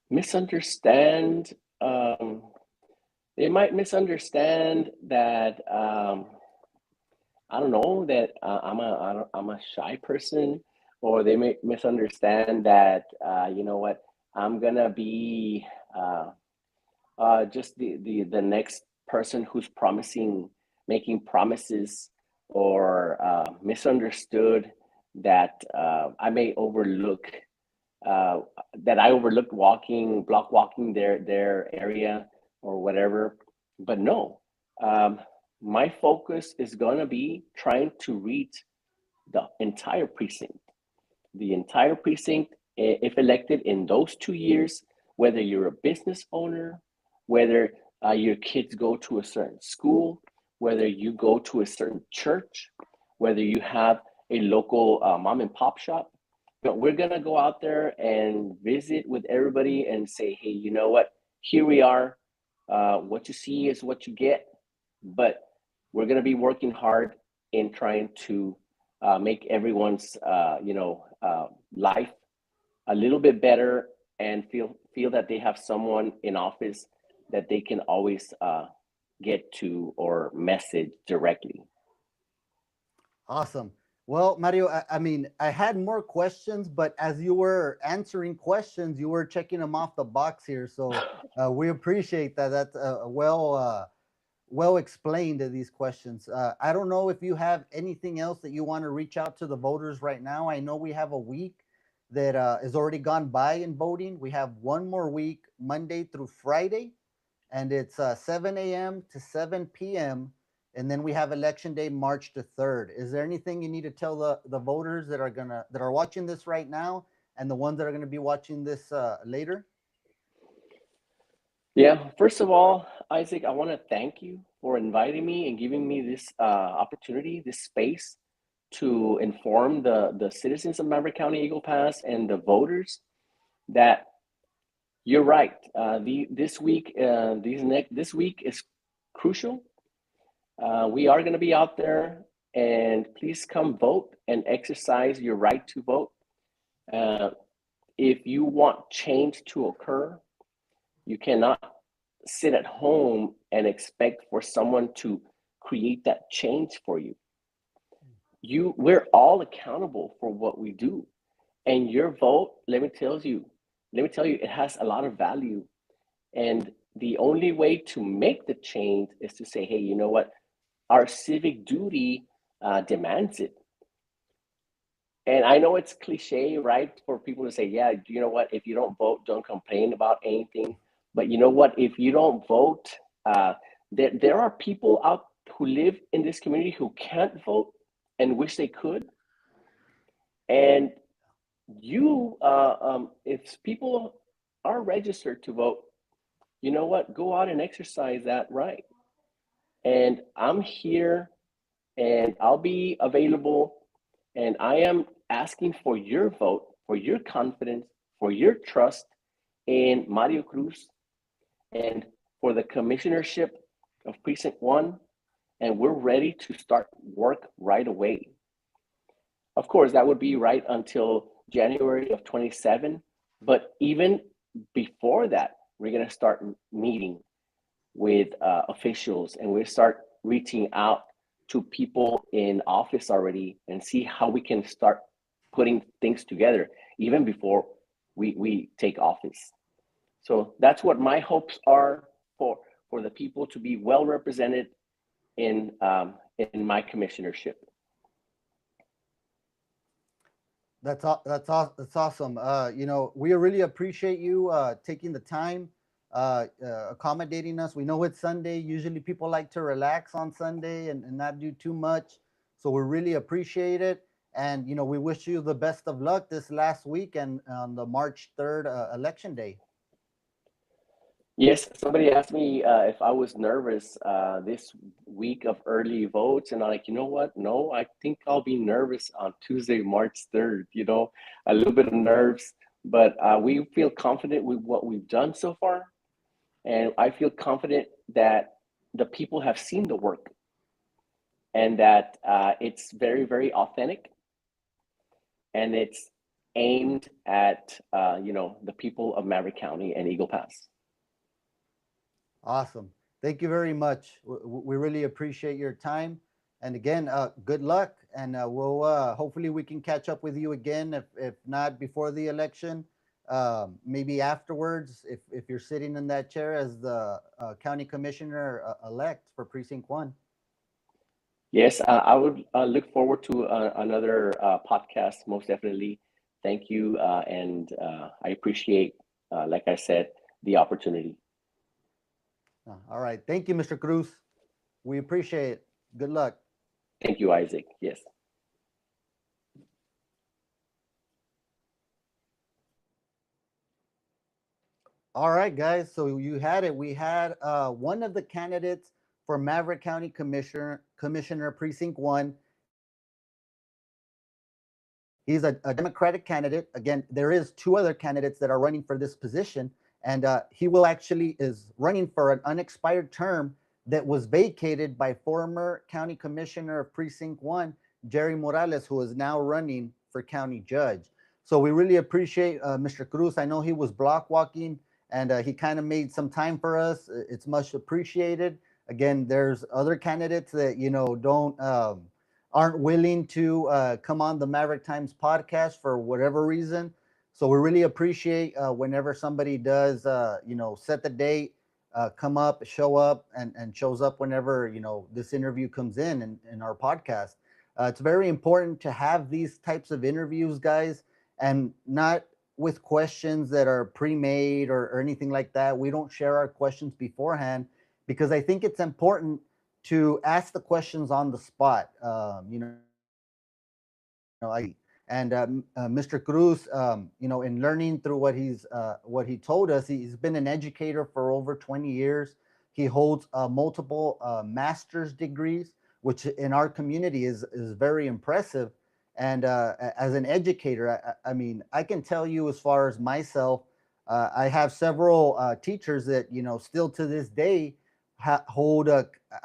Misunderstand. Um, they might misunderstand that I don't know that I'm a shy person, or they may misunderstand that you know what, I'm gonna be just the next person who's promising, making promises, or misunderstood that I may overlook uh, that I overlooked block walking their area or whatever. But no, um, my focus is gonna be trying to reach the entire precinct, if elected in those 2 years, whether you're a business owner, whether your kids go to a certain school, whether you go to a certain church, whether you have a local mom and pop shop. We're going to go out there and visit with everybody and say, hey, you know what? Here we are. What you see is what you get. But we're going to be working hard in trying to make everyone's life a little bit better, and feel that they have someone in office that they can always get to or message directly. Awesome. Well, Mario, I mean, I had more questions, but as you were answering questions, you were checking them off the box here. So we appreciate that. That's well explained these questions. I don't know if you have anything else that you want to reach out to the voters right now. I know we have a week that is already gone by in voting. We have one more week, Monday through Friday, and it's 7 a.m. to 7 p.m. And then we have election day, March the 3rd. Is there anything you need to tell the voters that are watching this right now, and the ones that are gonna be watching this later? Yeah, first of all, Isaac, I want to thank you for inviting me and giving me this opportunity, this space to inform the citizens of Maverick County Eagle Pass and the voters that you're right. This week is crucial. We are going to be out there, and please come vote and exercise your right to vote. Uh, if you want change to occur, you cannot sit at home and expect for someone to create that change for you. We're all accountable for what we do, and your vote. Let me tell you, it has a lot of value. And the only way to make the change is to say, hey, you know what? Our civic duty demands it. And I know it's cliche, right, for people to say, yeah, you know what? If you don't vote, don't complain about anything. But you know what? If you don't vote, uh, there are people out who live in this community who can't vote and wish they could. And if people are registered to vote, you know what? Go out and exercise that right. And I'm here, and I'll be available, and I am asking for your vote, for your confidence, for your trust in Mario Cruz, and for the commissionership of Precinct 1. And we're ready to start work right away. Of course, that would be right until January of 27. But even before that, we're going to start meeting with officials, and we start reaching out to people in office already and see how we can start putting things together even before we take office. So that's what my hopes are for the people to be well represented in my commissionership. That's awesome. We really appreciate you taking the time, accommodating us. We know it's Sunday. Usually, people like to relax on Sunday and not do too much. So we really appreciate it, and we wish you the best of luck this last week and on the March 3rd election day. Yes, somebody asked me if I was nervous this week of early votes, and I'm like, you know what? No, I think I'll be nervous on Tuesday, March 3rd. A little bit of nerves, but we feel confident with what we've done so far, and I feel confident that the people have seen the work and that it's very, very authentic, and it's aimed at the people of Maverick County and Eagle Pass. Awesome. Thank you very much. We really appreciate your time. And again, good luck. And we'll hopefully we can catch up with you again. If not before the election, maybe afterwards. If you're sitting in that chair as the county commissioner elect for precinct one. Yes, I would look forward to another podcast, most definitely. Thank you. And I appreciate, like I said, the opportunity. All right. Thank you, Mr. Cruz. We appreciate it. Good luck. Thank you, Isaac. Yes. All right, guys. So you had it. We had one of the candidates for Maverick County Commissioner Precinct One. He's a Democratic candidate. Again, there is two other candidates that are running for this position, and he will actually is running for an unexpired term that was vacated by former County Commissioner of Precinct One, Jerry Morales, who is now running for county judge. So we really appreciate Mr. Cruz. I know he was block walking, and he kind of made some time for us. It's much appreciated. Again, there's other candidates that don't aren't willing to come on the Maverick Times podcast for whatever reason. So we really appreciate whenever somebody does, set the date, come up, show up, and shows up whenever this interview comes in our podcast. It's very important to have these types of interviews, guys, and not with questions that are pre-made or anything like that. We don't share our questions beforehand because I think it's important to ask the questions on the spot. And Mr. Cruz, in learning through what he told us, he's been an educator for over 20 years. He holds multiple master's degrees, which in our community is very impressive. And as an educator, I mean, I can tell you as far as myself, I have several teachers that still to this day hold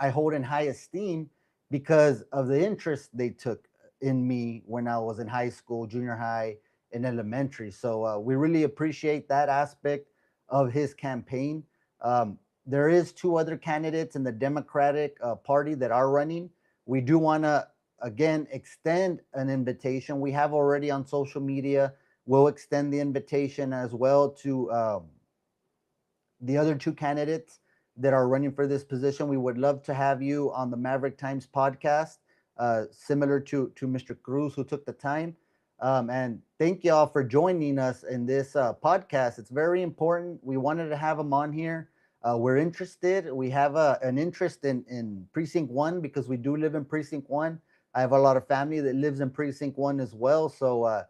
I hold in high esteem because of the interest they took in me when I was in high school, junior high, and elementary. So we really appreciate that aspect of his campaign. There is two other candidates in the Democratic Party that are running. We do want to again extend an invitation. We have already on social media. We'll extend the invitation as well to the other two candidates that are running for this position. We would love to have you on the Maverick Times podcast, similar to Mr. Cruz, who took the time. And thank y'all for joining us in this podcast. It's very important. We wanted to have him on here. We're interested. We have an interest in Precinct 1 because we do live in Precinct 1. I have a lot of family that lives in Precinct 1 as well. So,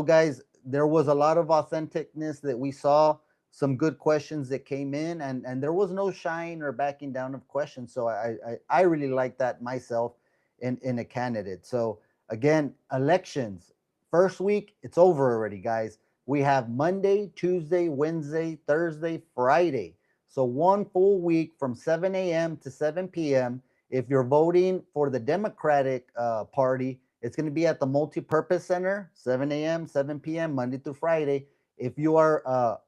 guys, there was a lot of authenticness that we saw, some good questions that came in, and there was no shying or backing down of questions. So I really like that myself in a candidate. So again, elections, first week, it's over already, guys. We have Monday, Tuesday, Wednesday, Thursday, Friday. So one full week from 7 a.m. to 7 p.m. If you're voting for the Democratic Party, it's going to be at the Multipurpose Center, 7 a.m., 7 p.m., Monday through Friday. If you are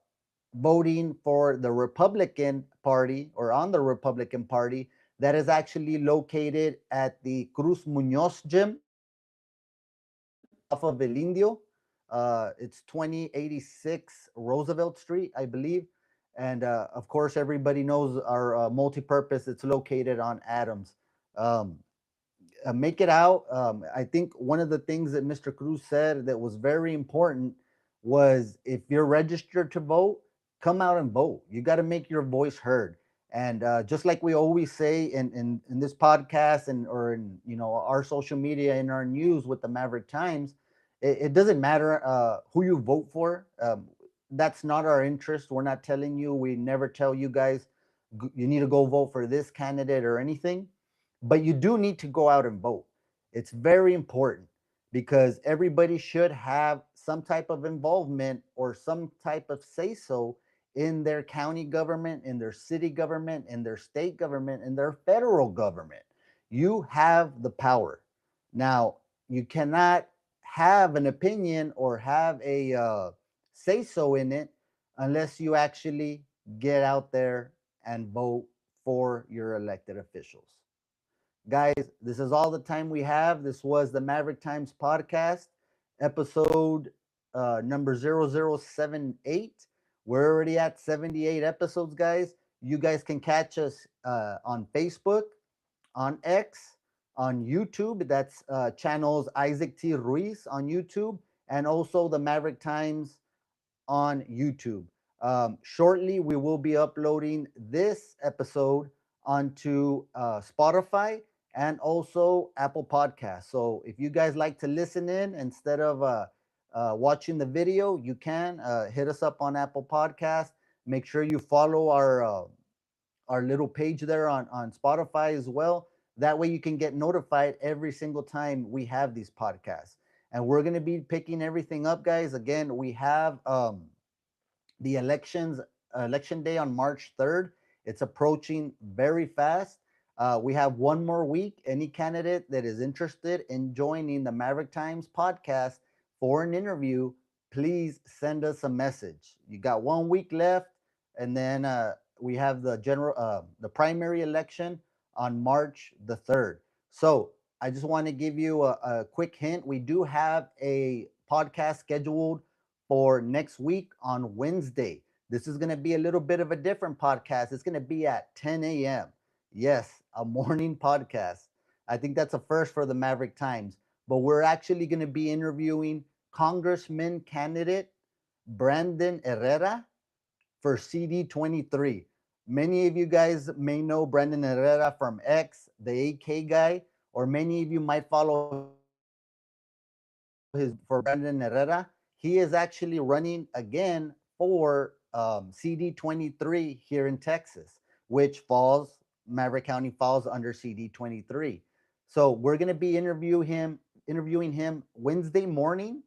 voting for the Republican Party or on the Republican Party, that is actually located at the Cruz Munoz Gym off of El Indio. It's 2086 Roosevelt Street, I believe. And of course, everybody knows our multi-purpose. It's located on Adams. Um, make it out. I think one of the things that Mr. Cruz said that was very important was if you're registered to vote, come out and vote. You got to make your voice heard. And just like we always say in this podcast and or in our social media in our news with the Maverick Times, it doesn't matter who you vote for. That's not our interest. We're not telling you. We never tell you guys you need to go vote for this candidate or anything, but you do need to go out and vote. It's very important because everybody should have some type of involvement or some type of say so in their county government, in their city government, in their state government, in their federal government. You have the power. Now, you cannot have an opinion or have a say so in it unless you actually get out there and vote for your elected officials. Guys, this is all the time we have. This was the Maverick Times podcast, episode number 0078. We're already at 78 episodes, guys. You guys can catch us on Facebook, on X, on YouTube. That's channels Isaac T. Ruiz on YouTube, and also the Maverick Times on YouTube. Shortly, we will be uploading this episode onto Spotify and also Apple Podcasts. So if you guys like to listen in instead of watching the video, you can hit us up on Apple Podcasts. Make sure you follow our little page there on Spotify as well. That way you can get notified every single time we have these podcasts. And we're going to be picking everything up, guys. Again, we have the election day on March 3rd. It's approaching very fast. We have one more week. Any candidate that is interested in joining the Maverick Times podcast for an interview, please send us a message. You got 1 week left, and then we have the primary election on March the 3rd. So I just want to give you a quick hint. We do have a podcast scheduled for next week on Wednesday. This is going to be a little bit of a different podcast. It's going to be at 10 a.m. Yes, a morning podcast. I think that's a first for the Maverick Times. But we're actually going to be interviewing Congressman candidate Brandon Herrera for CD23. Many of you guys may know Brandon Herrera from X, the AK guy, or many of you might follow his for Brandon Herrera. He is actually running again for CD23 here in Texas, which Maverick County falls under CD23. So we're going to be interviewing him Wednesday morning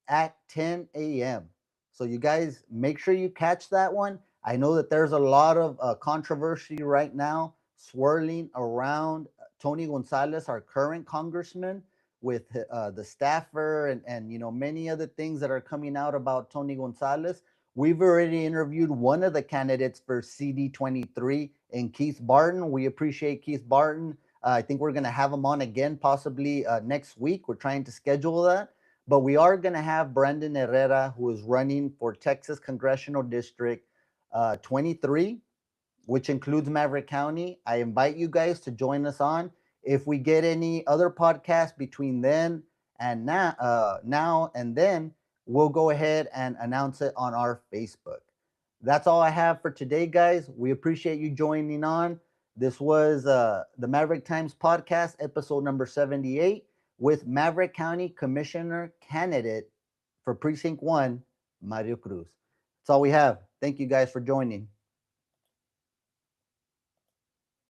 at 10 a.m. So you guys make sure you catch that one. I know that there's a lot of controversy right now swirling around Tony Gonzalez, our current congressman, with the staffer and many other things that are coming out about Tony Gonzalez. We've already interviewed one of the candidates for CD23 in Keith Barton. We appreciate Keith Barton. I think we're going to have him on again possibly next week. We're trying to schedule that. But we are going to have Brandon Herrera, who is running for Texas Congressional District 23, which includes Maverick County. I invite you guys to join us on. If we get any other podcasts between then and now and then, we'll go ahead and announce it on our Facebook. That's all I have for today, guys. We appreciate you joining on. This was the Maverick Times podcast, episode number 78, with Maverick County Commissioner candidate for Precinct 1, Mario Cruz. That's all we have. Thank you guys for joining.